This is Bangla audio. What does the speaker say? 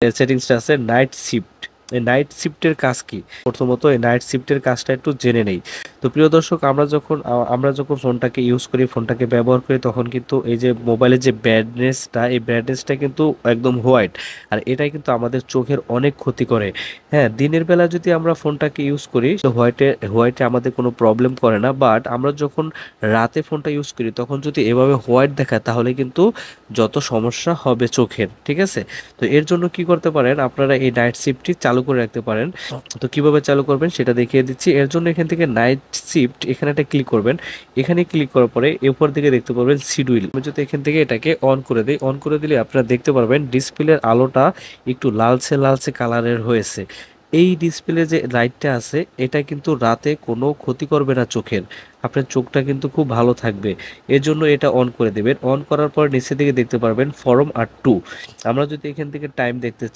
সেটিংসটা আছে নাইট শিফট। এই নাইট শিফটের কাজ কি? প্রথমত এই নাইট শিফটের কাজটা একটু জেনে নেই। তো প্রিয় দর্শক, আমরা যখন ফোনটাকে ইউজ করি, ফোনটাকে ব্যবহার করি, তখন কিন্তু এই যে মোবাইলের যে ব্রাইটনেসটা, এই ব্রাইটনেসটা কিন্তু একদম হোয়াইট। আর এটাই কিন্তু আমাদের চোখের অনেক ক্ষতি করে। হ্যাঁ, দিনের বেলা যদি আমরা ফোনটাকে ইউজ করি তো হোয়াইটে আমাদের কোনো প্রবলেম করে না, বাট আমরা যখন রাতে ফোনটা ইউজ করি তখন যদি এভাবে হোয়াইট দেখায় তাহলে কিন্তু যত সমস্যা হবে চোখের, ঠিক আছে? তো এর জন্য কি করতে পারেন, আপনারা এই নাইট শিফটটি চালু করে রাখতে পারেন। তো কিভাবে চালু করবেন সেটা দেখিয়ে দিচ্ছি। এর জন্য এখান থেকে নাইট শিফট এখানে একটা ক্লিক করবেন। এখানে ক্লিক করার পরে উপর দিকে দেখতে পারবেন শিডিউল। আমি যদি এখান থেকে এটাকে অন করে দিই, অন করে দিলে আপনারা দেখতে পারবেন ডিসপ্লের আলোটা একটু লালচে লালচে কালারের হয়েছে। এই ডিসপ্লে যে লাইটটা আছে এটা কিন্তু রাতে কোনো ক্ষতি করবে না চোখের, আপনার চোখটা কিন্তু খুব ভালো থাকবে। এর জন্য এটা অন করে দেবেন। অন করার পর নিচের দিকে দেখতে পারবেন ফরম আর টু। আমরা যদি এখান থেকে টাইম দেখতে চাই